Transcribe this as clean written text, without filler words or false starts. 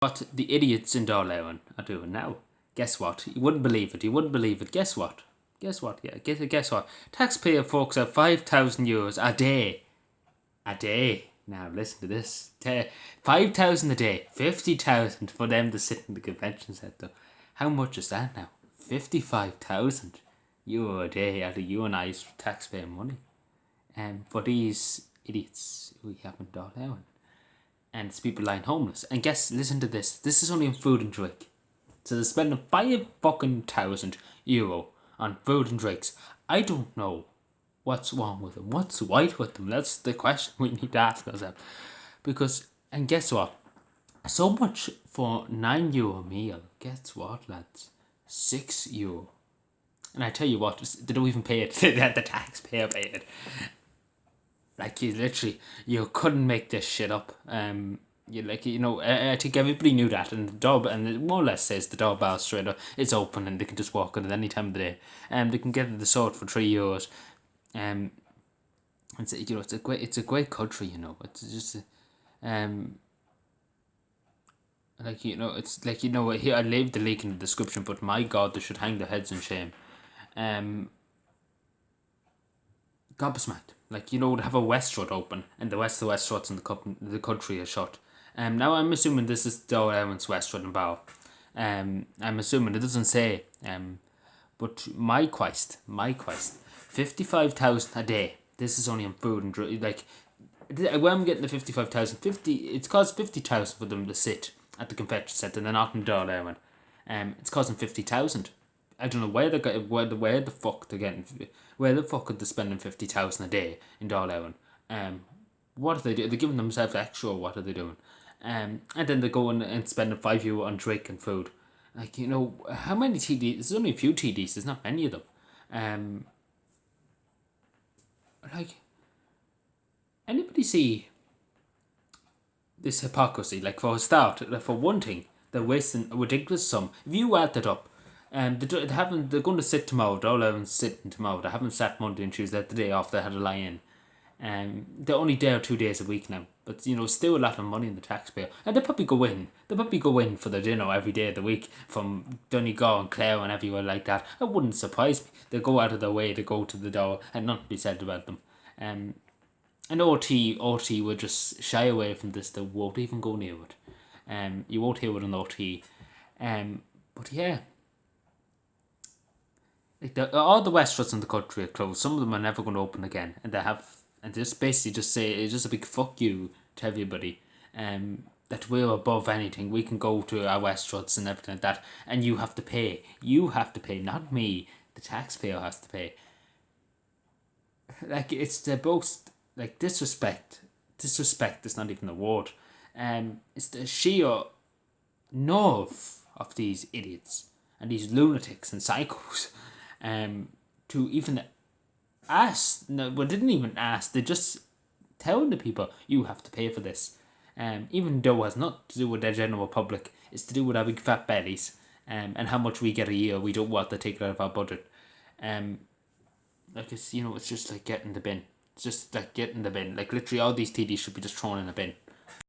What the idiots in Darlawan are doing now. Guess what? You wouldn't believe it. You wouldn't believe it. Guess what? Guess what? Yeah, guess what? Taxpayer forks out €5,000 a day. A day. Now listen to this. 5,000 a day. 50,000 for them to sit in the convention centre. How much is that now? 55,000 euro a day out of you and I's taxpayer money. For these idiots we have in Darlawan. And it's people lying homeless. And listen to this. This is only on food and drink. So they're spending €5,000 on food and drinks. I don't know what's wrong with them. What's right with them? That's the question we need to ask ourselves. Because, and guess what? So much for €9 meal. Guess what, lads? €6. And I tell you what, they don't even pay it. The taxpayer pay it. Like, you couldn't make this shit up. I think everybody knew that, and the door, and it more or less says the doorbell straight up. It's open, and they can just walk in at any time of the day. They can get the sort for €3. It's a great country. It's just, here I leave the link in the description. But my God, they should hang their heads in shame. Gobsmacked. They have a restaurant open, and the rest of the restaurants in the country are shut. Now I'm assuming this is Darlawan's restaurant in Bow. I'm assuming it doesn't say. But my quest, 55,000 a day. This is only on food and drink. Where I'm getting the 55,000, it's cost 50,000 for them to sit at the convention centre, and they're not in Darlawan. It's costing 50,000. I don't know where the fuck they're getting. Where the fuck are they spending 50,000 a day in Darlawan? What are they doing? They're giving themselves extra. Or what are they doing? And then they're going and spending €5 on drink and food. How many TDs? There's only a few TDs. There's not many of them. Anybody see this hypocrisy? For a start, for one thing, they're wasting a ridiculous sum. If you add that up, they're going to sit tomorrow. Darlawan's sitting tomorrow. They haven't sat Monday and Tuesday. The day off, they had a lie-in. They're only there 2 days a week now. But, still a lot of money in the taxpayer. And they probably go in. They probably go in for their dinner every day of the week from Donegal and Clare and everywhere like that. It wouldn't surprise me. They go out of their way to go to the door and not be said about them. And RT will just shy away from this. They won't even go near it. You won't hear it on RT. But yeah. All the restaurants in the country are closed. Some of them are never going to open again, and just basically just say it's just a big fuck you to everybody. That we're above anything. We can go to our restaurants and everything like that, and you have to pay. You have to pay, not me. The taxpayer has to pay. It's the most disrespect. Disrespect is not even a word. It's the sheer nerve of these idiots and these lunatics and psychos. To even ask, didn't even ask, they just telling the people, you have to pay for this. Even though it has nothing to do with the general public, it's to do with our big fat bellies, and how much we get a year. We don't want to take it out of our budget. It's just like getting the bin. It's just like getting the bin. Literally all these TDs should be just thrown in a bin.